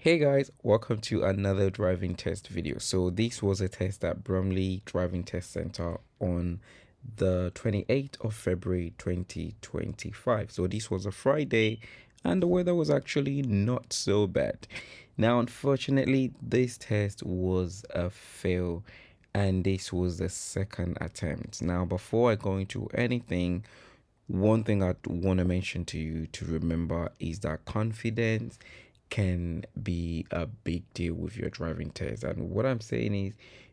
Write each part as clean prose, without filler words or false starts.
Hey guys, welcome to another driving test video. So this was a test at Bromley Driving Test Center on the 28th of February 2025. So this was a Friday and the weather was actually not so bad. Now unfortunately this test was a fail and this was the second attempt. Now before I go into anything, one thing I want to mention to you to remember is that confidence can be a big deal with your driving test. And what I'm saying is,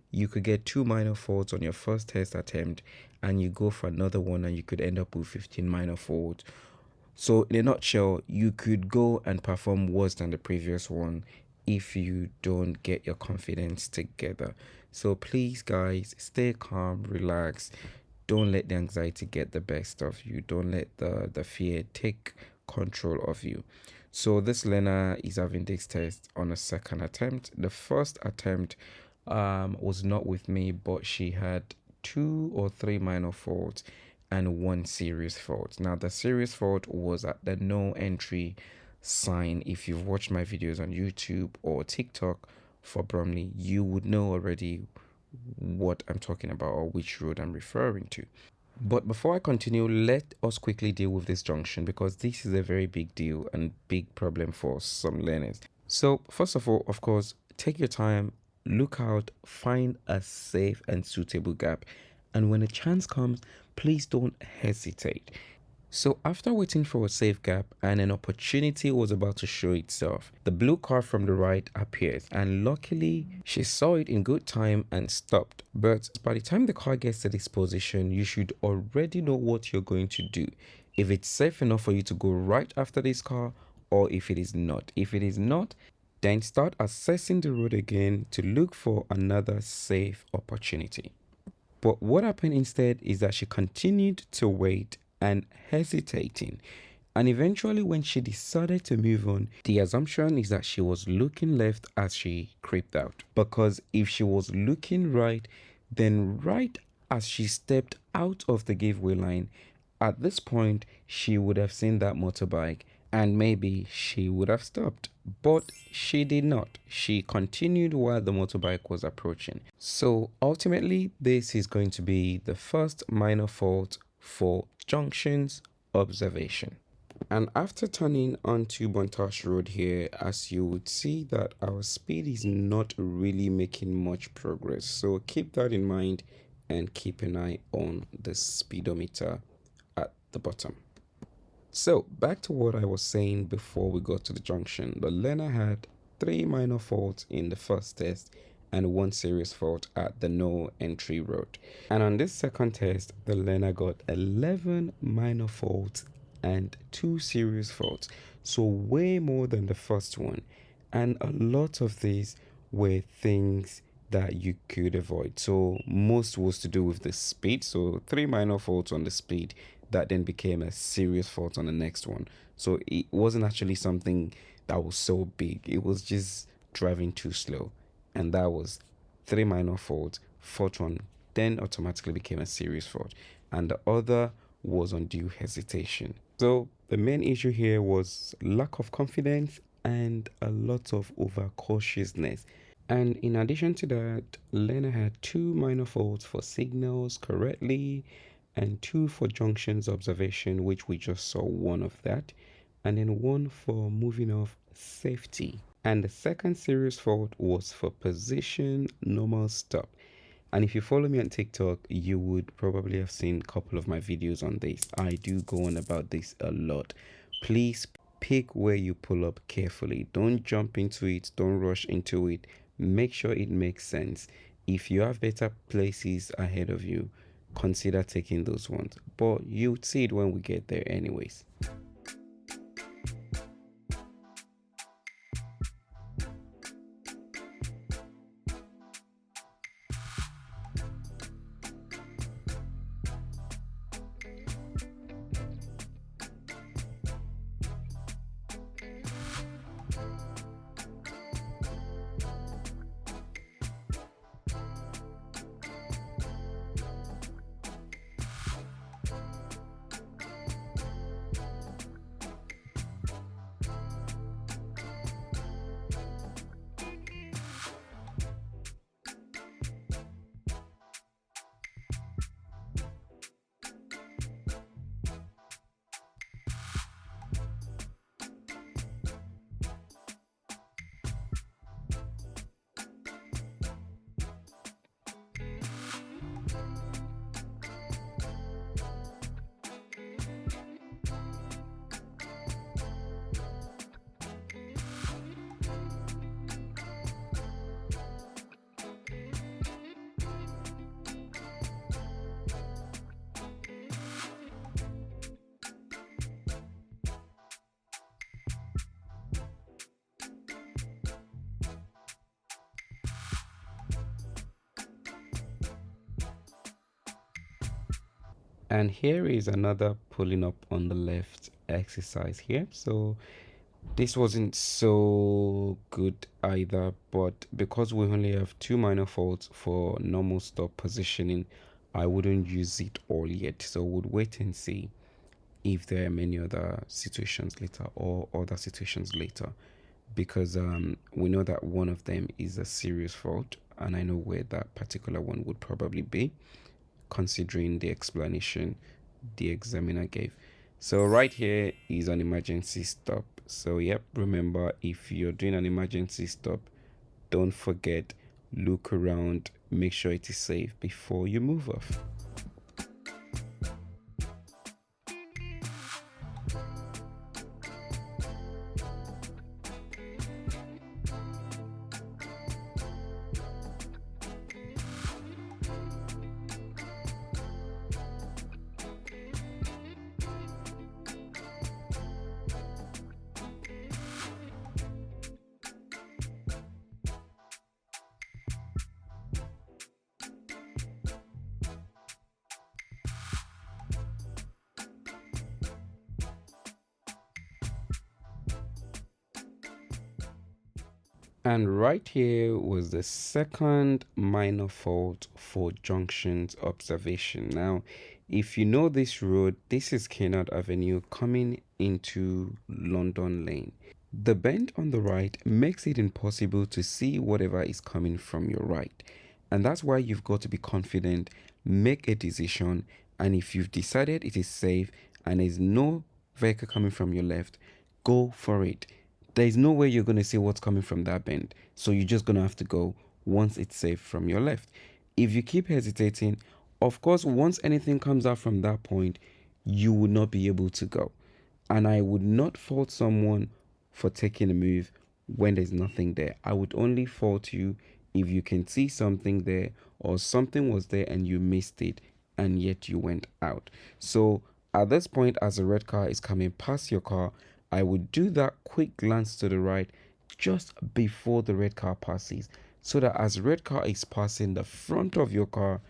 you could get 2 minor faults on your first test attempt, and you go for another one, and you could end up with 15 minor faults. So, in a nutshell, you could go and perform worse than the previous one if you don't get your confidence together. So, please, guys, stay calm, relax. Don't let the anxiety get the best of you. Don't let the fear take control of you. So this learner is having this test on a second attempt. The first attempt was not with me, but she had 2 or 3 minor faults and 1 serious fault. Now the serious fault was at the no entry sign. If you've watched my videos on YouTube or TikTok for Bromley, you would know already what I'm talking about or which road I'm referring to. But before I continue, let us quickly deal with this junction because this is a very big deal and big problem for some learners. So first of all, of course, take your time, look out, find a safe and suitable gap. And when a chance comes, please don't hesitate. So after waiting for a safe gap and an opportunity was about to show itself, the blue car from the right appears and luckily she saw it in good time and stopped. But by the time the car gets to this position, you should already know what you're going to do. If it's safe enough for you to go right after this car or if it is not. If it is not, then start assessing the road again to look for another safe opportunity. But what happened instead is that she continued to wait and hesitating, and eventually when she decided to move on, the assumption is that she was looking left as she creeped out, because if she was looking right, then right as she stepped out of the giveaway line, at this point she would have seen that motorbike and maybe she would have stopped, but she did not. She continued while the motorbike was approaching. So ultimately this is going to be the first minor fault for Junction's observation. And after turning onto Bontash Road here, as you would see that our speed is not really making much progress. So keep that in mind and keep an eye on the speedometer at the bottom. So back to what I was saying before we got to the junction. The learner had 3 minor faults in the first test and 1 serious fault at the no entry road. And on this second test, the learner got 11 minor faults and 2 serious faults. So way more than the first one. And a lot of these were things that you could avoid. So most was to do with the speed. So 3 minor faults on the speed that then became a serious fault on the next one. So it wasn't actually something that was so big. It was just driving too slow. And that was 3 minor faults. Fourth one then automatically became a serious fault. And the other was undue hesitation. So the main issue here was lack of confidence and a lot of overcautiousness. And in addition to that, learner had 2 minor faults for signals correctly and 2 for junctions observation, which we just saw one of that, and then 1 for moving off safety. And the second serious fault was for position normal stop. And if you follow me on TikTok, you would probably have seen a couple of my videos on this. I do go on about this a lot. Please pick where you pull up carefully. Don't jump into it. Don't rush into it. Make sure it makes sense. If you have better places ahead of you, consider taking those ones. But you'll see it when we get there anyways. And here is another pulling up on the left exercise here. So this wasn't so good either, but because we only have two minor faults for normal stop positioning, I wouldn't use it all yet. So we'll wait and see if there are many other situations later or other situations later, because we know that one of them is a serious fault, and I know where that particular one would probably be, considering the explanation the examiner gave. So right here is an emergency stop. So yep, remember, if you're doing an emergency stop, don't forget, look around, make sure it is safe before you move off. And right here was the second minor fault for Junction's observation. Now, if you know this road, this is Kennard Avenue coming into London Lane. The bend on the right makes it impossible to see whatever is coming from your right. And that's why you've got to be confident, make a decision, and if you've decided it is safe and there's no vehicle coming from your left, go for it. There's no way you're going to see what's coming from that bend. So you're just going to have to go once it's safe from your left. If you keep hesitating, of course, once anything comes out from that point, you will not be able to go. And I would not fault someone for taking a move when there's nothing there. I would only fault you if you can see something there or something was there and you missed it and yet you went out. So at this point, as a red car is coming past your car, I would do that quick glance to the right just before the red car passes, so that as the red car is passing the front of your car,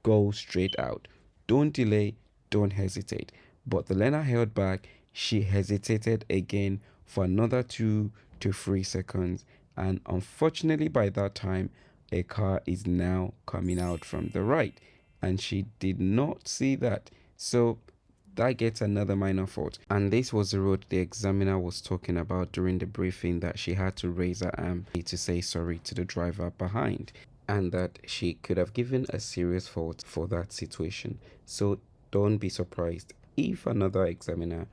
go straight out. Don't delay, don't hesitate. But the learner held back. She hesitated again for another 2 to 3 seconds, and unfortunately by that time a car is now coming out from the right and she did not see that. So that gets another minor fault. And this was the road the examiner was talking about during the briefing, that she had to raise her arm to say sorry to the driver behind, and that she could have given a serious fault for that situation. So don't be surprised if another examiner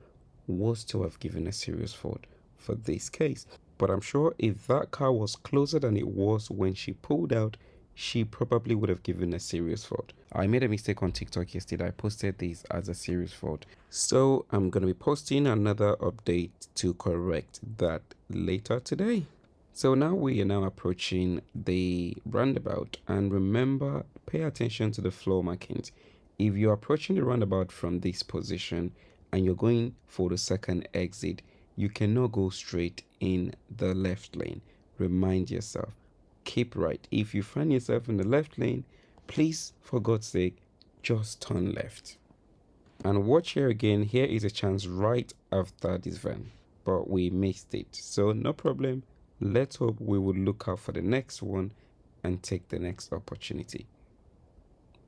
was to have given a serious fault for this case. But I'm sure if that car was closer than it was when she pulled out, she probably would have given a serious fault. I made a mistake on TikTok yesterday. I posted this as a serious fault. So I'm going to be posting another update to correct that later today. So now we are now approaching the roundabout, and remember, pay attention to the floor markings. If you're approaching the roundabout from this position and you're going for the second exit, you cannot go straight in the left lane. Remind yourself, keep right. If you find yourself in the left lane, please, for God's sake, just turn left. And watch here again, here is a chance right after this van, but we missed it. So no problem. Let's hope we will look out for the next one and take the next opportunity.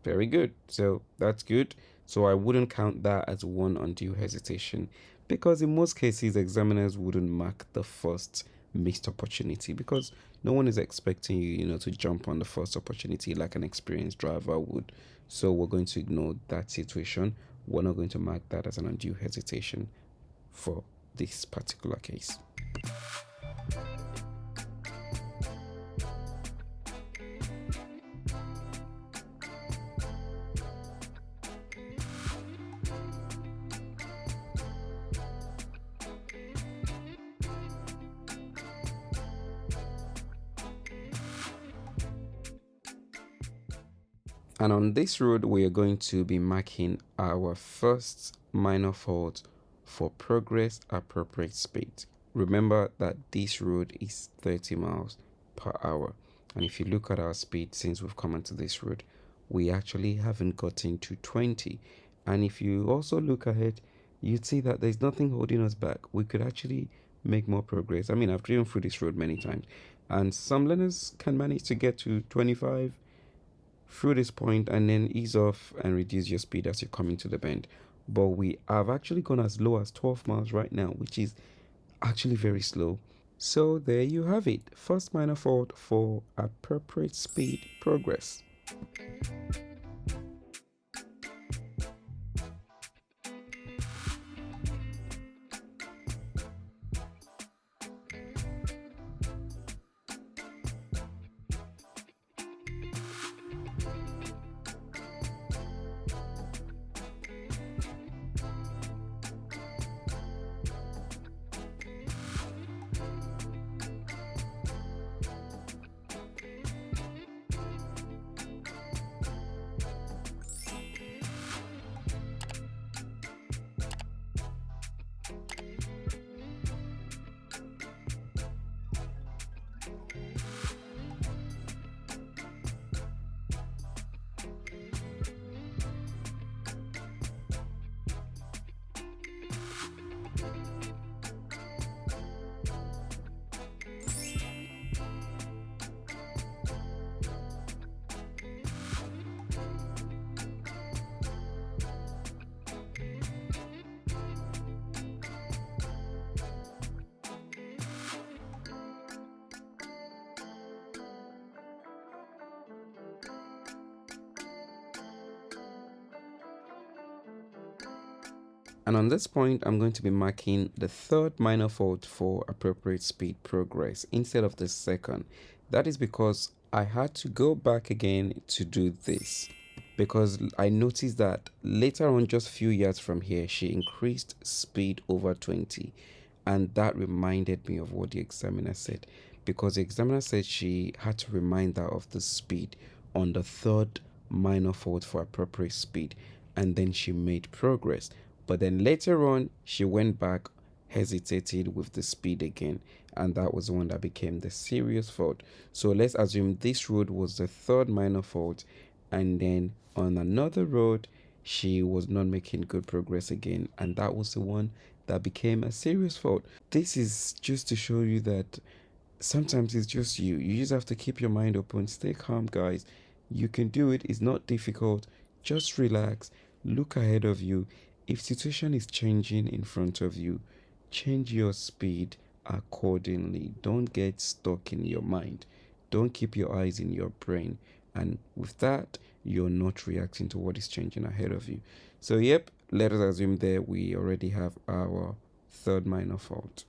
Very good. So that's good. So I wouldn't count that as one undue hesitation, because in most cases examiners wouldn't mark the first missed opportunity, because no one is expecting you, to jump on the first opportunity like an experienced driver would. So we're going to ignore that situation. We're not going to mark that as an undue hesitation for this particular case. And on this road, we are going to be marking our first minor fault for progress appropriate speed. Remember that this road is 30 miles per hour. And if you look at our speed since we've come onto this road, we actually haven't gotten to 20. And if you also look ahead, you'd see that there's nothing holding us back. We could actually make more progress. I mean, I've driven through this road many times, and some learners can manage to get to 25 through this point and then ease off and reduce your speed as you're coming to the bend. But we have actually gone as low as 12 miles right now, which is actually very slow. So there you have it. First minor fault for appropriate speed progress. And on this point, I'm going to be marking the third minor fault for appropriate speed progress instead of the second. That is because I had to go back again to do this, because I noticed that later on, just a few yards from here, she increased speed over 20. And that reminded me of what the examiner said, because the examiner said she had to remind her of the speed on the third minor fault for appropriate speed, and then she made progress. But then later on, she went back, hesitated with the speed again, and that was the one that became the serious fault. So let's assume this road was the third minor fault, and then on another road, she was not making good progress again, and that was the one that became a serious fault. This is just to show you that sometimes it's just you. You just have to keep your mind open, stay calm, guys. You can do it. It's not difficult. Just relax, look ahead of you. If situation is changing in front of you, change your speed accordingly. Don't get stuck in your mind. Don't keep your eyes in your brain. And with that, you're not reacting to what is changing ahead of you. So, yep, let us assume there we already have our third minor fault.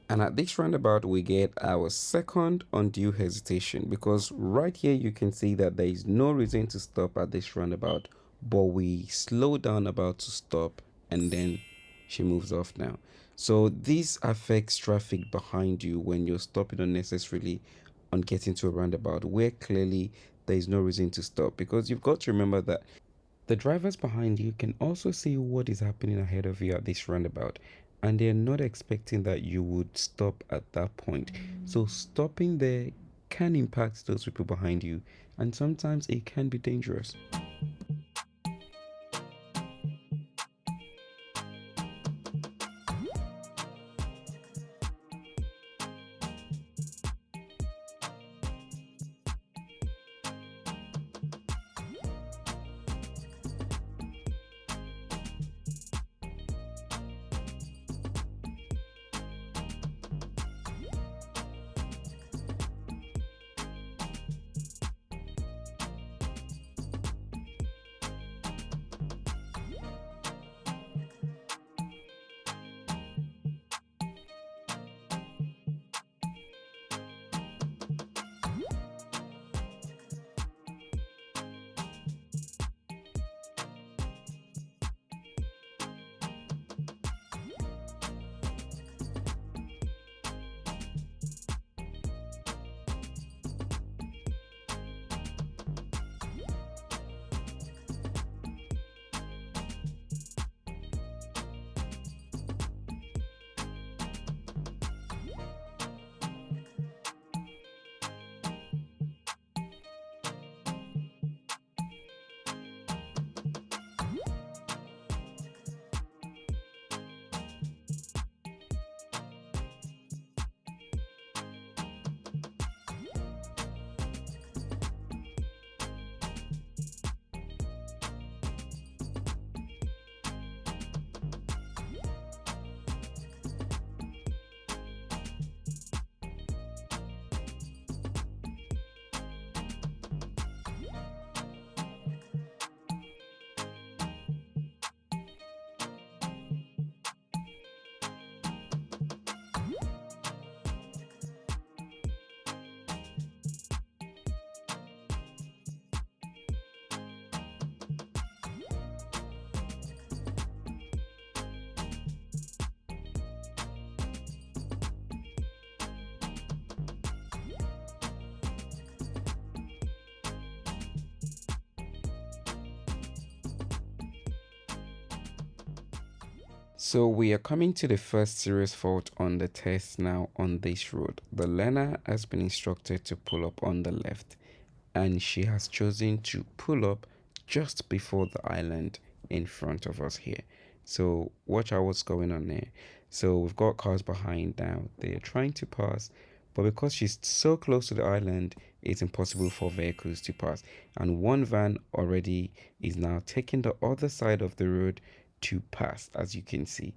And at this roundabout, we get our second undue hesitation, because right here you can see that there is no reason to stop at this roundabout, but we slow down about to stop and then she moves off now. So this affects traffic behind you when you're stopping unnecessarily on getting to a roundabout where clearly there is no reason to stop, because you've got to remember that the drivers behind you can also see what is happening ahead of you at this roundabout, and they're not expecting that you would stop at that point. So stopping there can impact those people behind you, and sometimes it can be dangerous. So we are coming to the first serious fault on the test now on this road. The learner has been instructed to pull up on the left, and she has chosen to pull up just before the island in front of us here. So watch out what's going on there. So we've got cars behind now. They're trying to pass, but because she's so close to the island, it's impossible for vehicles to pass. And one van already is now taking the other side of the road to pass, as you can see.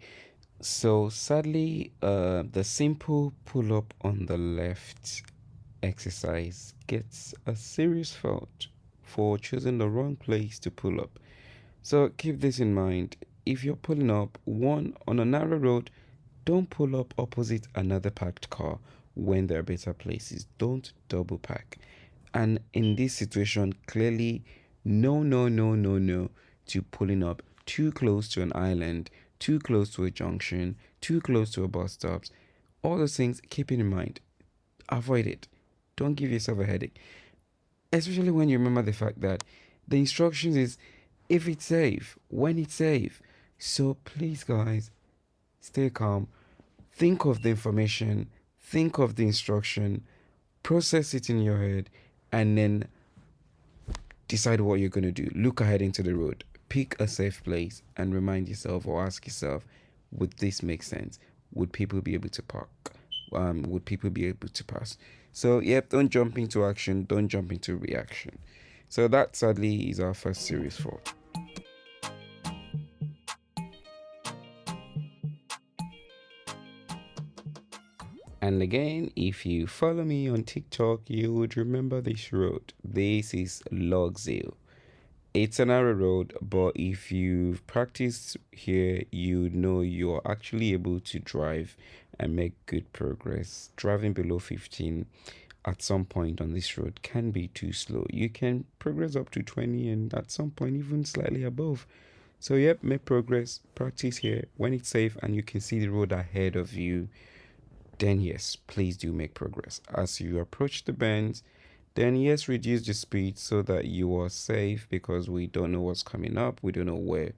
So sadly, the simple pull up on the left exercise gets a serious fault for choosing the wrong place to pull up. So keep this in mind. If you're pulling up one on a narrow road, don't pull up opposite another parked car when there are better places. Don't double park. And in this situation, clearly, no, no, no, no, no to pulling up too close to an island, too close to a junction, too close to a bus stops. All those things, keep it in mind. Avoid it. Don't give yourself a headache. Especially when you remember the fact that the instructions is if it's safe, when it's safe. So please, guys, stay calm. Think of the information, think of the instruction, process it in your head, and then decide what you're going to do. Look ahead into the road, pick a safe place, and remind yourself or ask yourself, would this make sense? Would people be able to park? Would people be able to pass? So, yep, don't jump into action, don't jump into reaction. So, that sadly is our first serious fault. And again, if you follow me on TikTok, you would remember this road. This is Logsdale. It's a narrow road, but if you've practiced here, you know you're actually able to drive and make good progress. Driving below 15 at some point on this road can be too slow. You can progress up to 20 and at some point even slightly above. So, yep, make progress, practice here. When it's safe and you can see the road ahead of you, then yes, please do make progress. As you approach the bends, then yes, reduce the speed so that you are safe, because we don't know what's coming up. We don't know where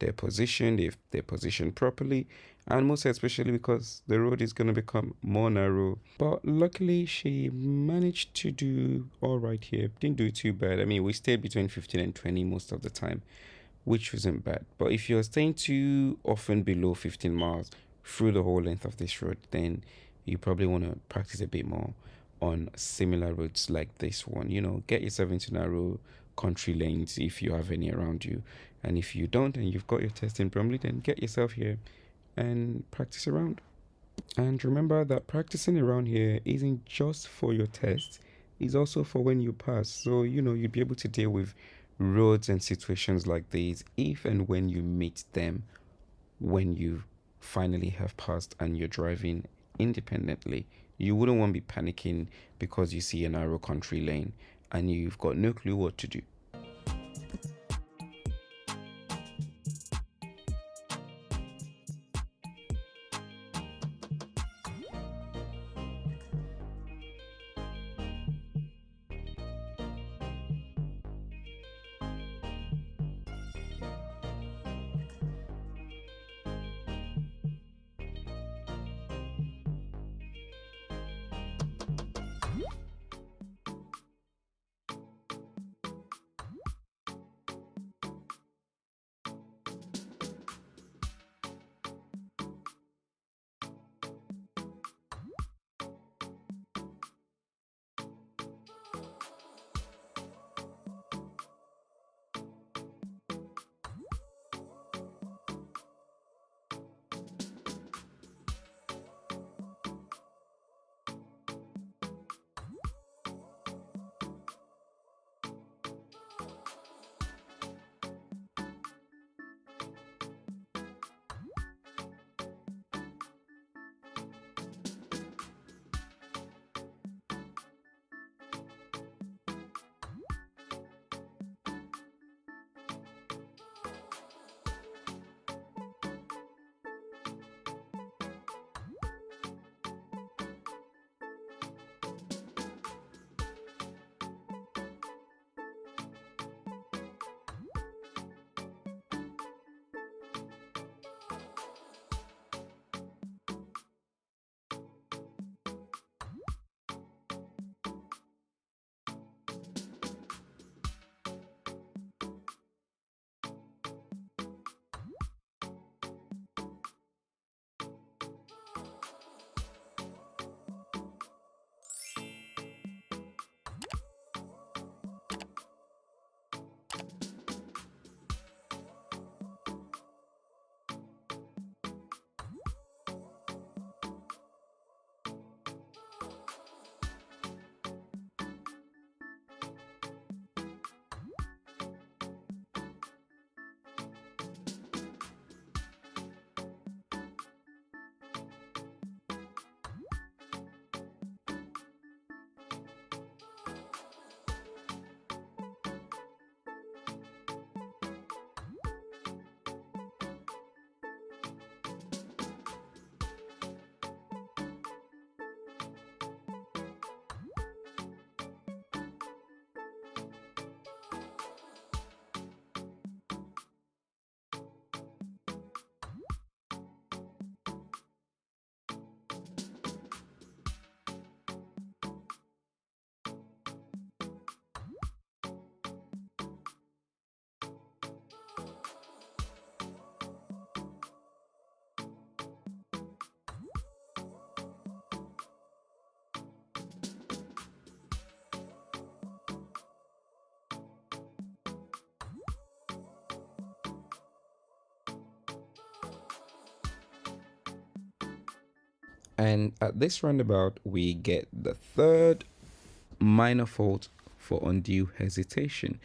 they're positioned, if they're positioned properly, and most especially because the road is going to become more narrow. But luckily, she managed to do all right here. Didn't do too bad. I mean, we stayed between 15 and 20 most of the time, which wasn't bad. But if you're staying too often below 15 miles through the whole length of this road, then you probably want to practice a bit more on similar roads like this one. You know, get yourself into narrow country lanes if you have any around you. And if you don't and you've got your test in Bromley, then get yourself here and practice around. And remember that practicing around here isn't just for your test, it's also for when you pass. So, you know, you'll be able to deal with roads and situations like these if and when you meet them when you finally have passed and you're driving independently. You wouldn't want to be panicking because you see a narrow country lane and you've got no clue what to do. And at this roundabout, we get the third minor fault for undue hesitation.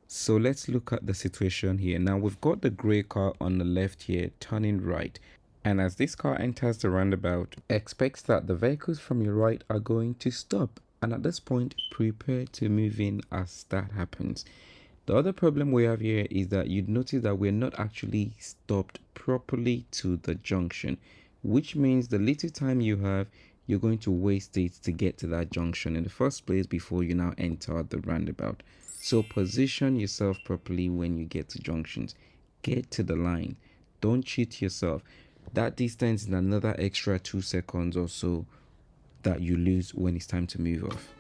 So let's look at the situation here. Now we've got the grey car on the left here turning right. And as this car enters the roundabout, expects that the vehicles from your right are going to stop. And at this point, prepare to move in as that happens. The other problem we have here is that you'd notice that we're not actually stopped properly to the junction, which means the little time you have, you're going to waste it to get to that junction in the first place before you now enter the roundabout. So position yourself properly when you get to junctions. Get to the line. Don't cheat yourself. That distance is another extra 2 seconds or so that you lose when it's time to move off.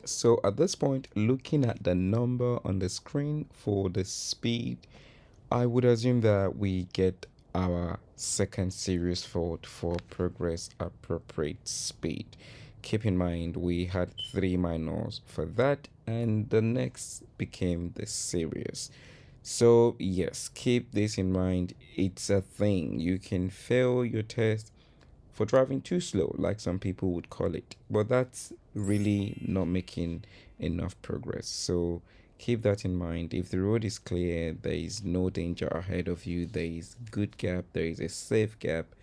So at this point, looking at the number on the screen for the speed, I would assume that we get our second serious fault for progress appropriate speed. Keep in mind, we had 3 minors for that, and the next became the serious. So, yes, keep this in mind. It's a thing. You can fail your test for driving too slow, like some people would call it. But that's really not making enough progress. So keep that in mind. If the road is clear, there is no danger ahead of you, there is good gap, there is a safe gap,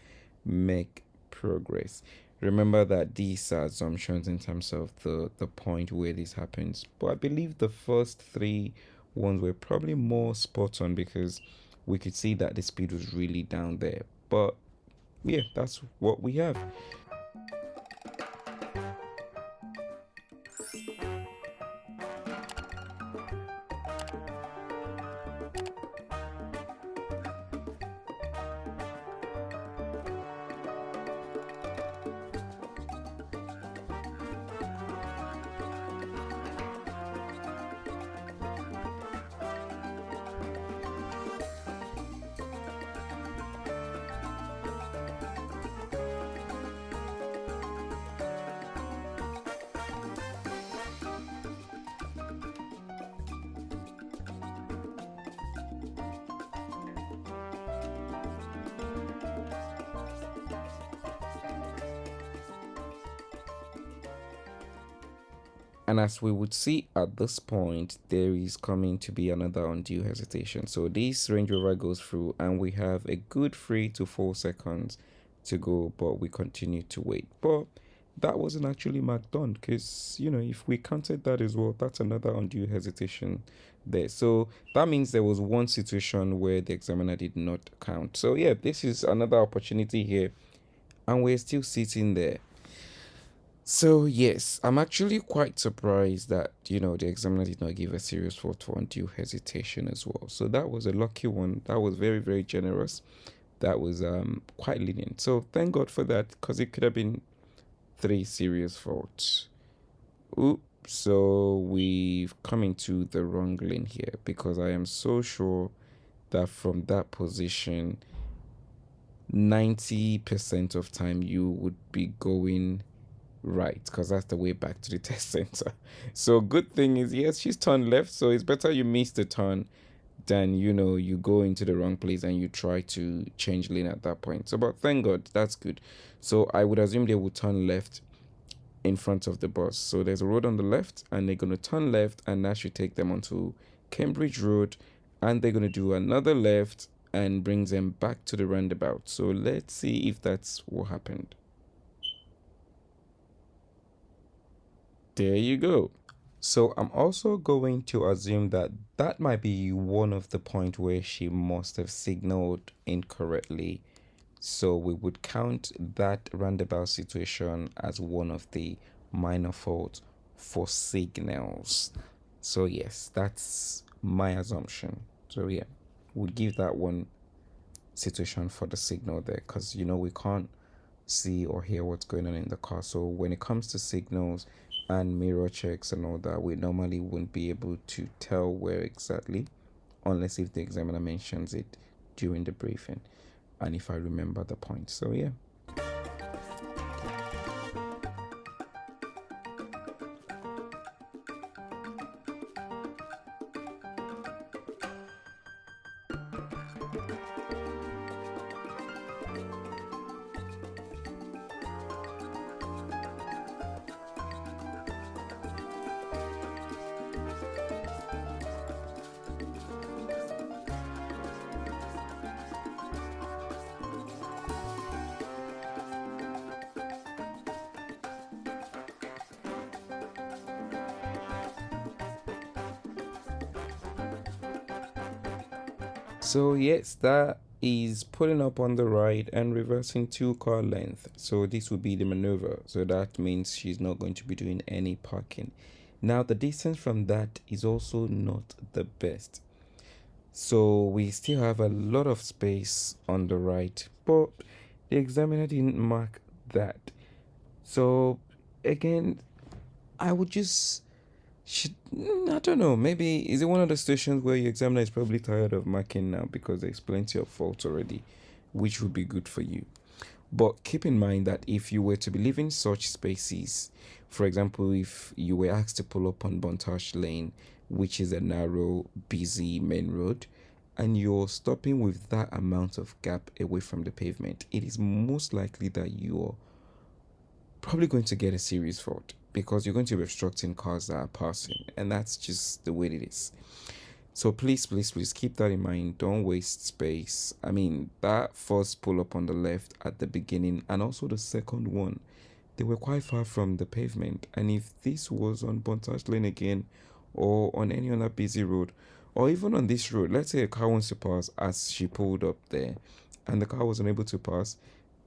make progress. Remember that these are assumptions in terms of the point where this happens. But I believe the first 3 ones were probably more spot on because we could see that the speed was really down there. But yeah, that's what we have. And as we would see at this point, there is coming to be another undue hesitation. So this Range Rover goes through and we have a good 3 to 4 seconds to go, but we continue to wait. But that wasn't actually marked on because, if we counted that as well, that's another undue hesitation there. So that means there was one situation where the examiner did not count. So yeah, this is another opportunity here and we're still sitting there. So yes, I'm actually quite surprised that the examiner did not give a serious fault for undue hesitation as well. So that was a lucky one. That was very, very generous. That was quite lenient. So thank God for that because it could have been 3 serious faults. Oops. So we've come into the wrong lane here because I am so sure that from that position 90% of time you would be going right because that's the way back to the test center. So good thing is, yes, she's turned left, so it's better you miss the turn than you go into the wrong place and you try to change lane at that point. So but thank God, that's good. So I would assume they will turn left in front of the bus. So there's a road on the left and they're going to turn left and that should take them onto Cambridge Road and they're going to do another left and brings them back to the roundabout. So let's see if that's what happened. There you go. So I'm also going to assume that that might be one of the point where she must have signaled incorrectly. So we would count that roundabout situation as one of the minor faults for signals. So yes, that's my assumption. So yeah, we'll give that one situation for the signal there, because we can't see or hear what's going on in the car. So when it comes to signals and mirror checks and all that, we normally wouldn't be able to tell where exactly, unless if the examiner mentions it during the briefing and if I remember the point. So yeah. So yes, that is pulling up on the right and reversing 2 car length. So this would be the maneuver. So that means she's not going to be doing any parking. Now the distance from that is also not the best. So we still have a lot of space on the right, but the examiner didn't mark that. So again, I would just I don't know, maybe is it one of the stations where your examiner is probably tired of marking now because there's plenty of faults already, which would be good for you. But keep in mind that if you were to be leaving such spaces, for example, if you were asked to pull up on Bontage Lane, which is a narrow, busy main road, and you're stopping with that amount of gap away from the pavement, it is most likely that you're probably going to get a serious fault because you're going to be obstructing cars that are passing, and that's just the way it is. So please keep that in mind. Don't waste space. I mean, that first pull up on the left at the beginning and also the second one, they were quite far from the pavement. And if this was on Bontage Lane again or on any other busy road, or even on this road, let's say a car wants to pass as she pulled up there and the car was unable to pass,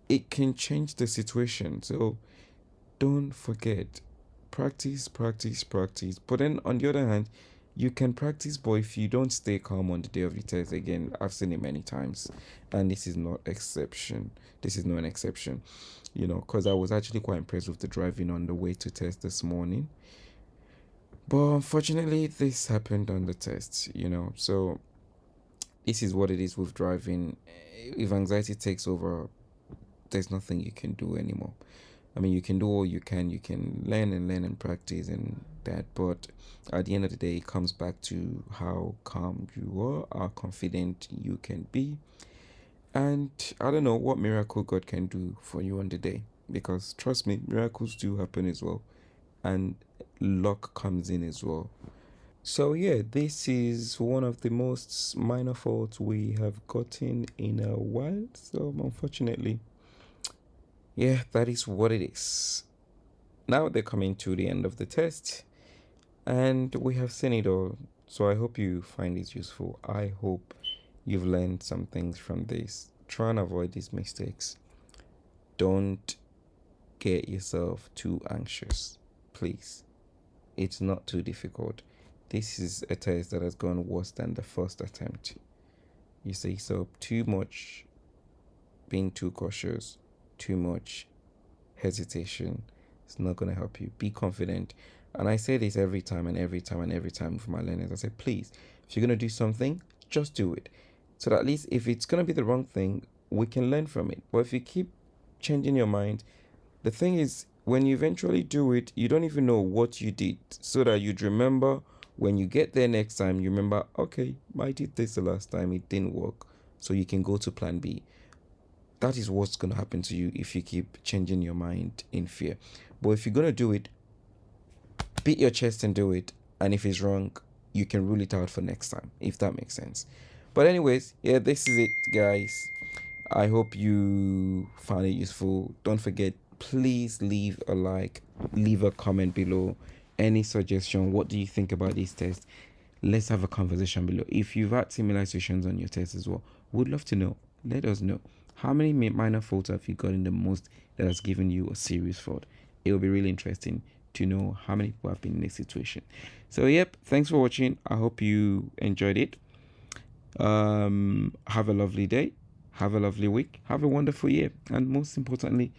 it can change the situation. So don't forget, practice. But then on the other hand, you can practice, but if you don't stay calm on the day of the test, again, I've seen it many times, and this is not exception. This is not an exception, because I was actually quite impressed with the driving on the way to test this morning. But unfortunately, this happened on the test, So this is what it is with driving. If anxiety takes over, there's nothing you can do anymore. I mean, you can do all you can learn and practice and that, but at the end of the day, it comes back to how calm you are, how confident you can be. And I don't know what miracle God can do for you on the day, because trust me, miracles do happen as well, and luck comes in as well. So yeah, this is one of the most minor faults we have gotten in a while. So unfortunately, yeah, that is what it is. Now they're coming to the end of the test, and we have seen it all. So I hope you find this useful. I hope you've learned some things from this. Try and avoid these mistakes. Don't get yourself too anxious, please. It's not too difficult. This is a test that has gone worse than the first attempt. You see, so too much being too cautious, too much hesitation, it's not going to help you. Be confident. And I say this every time with my learners. I say, please, if you're going to do something, just do it. So that at least if it's going to be the wrong thing, we can learn from it. But if you keep changing your mind, the thing is, when you eventually do it, you don't even know what you did, so that you'd remember when you get there next time, you remember, okay, I did this the last time, it didn't work. So you can go to plan B. That is what's going to happen to you if you keep changing your mind in fear. But if you're going to do it, beat your chest and do it. And if it's wrong, you can rule it out for next time, if that makes sense. But anyways, yeah, this is it, guys. I hope you found it useful. Don't forget, please leave a like, leave a comment below. Any suggestion? What do you think about this test? Let's have a conversation below. If you've had similar situations on your test as well, would love to know. Let us know. How many minor faults have you gotten the most that has given you a serious fault? It will be really interesting to know how many people have been in this situation. So yep, thanks for watching. I hope you enjoyed it. Have a lovely day. Have a lovely week. Have a wonderful year. And most importantly,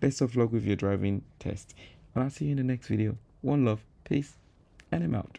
best of luck with your driving test. And I'll see you in the next video. One love, peace, and I'm out.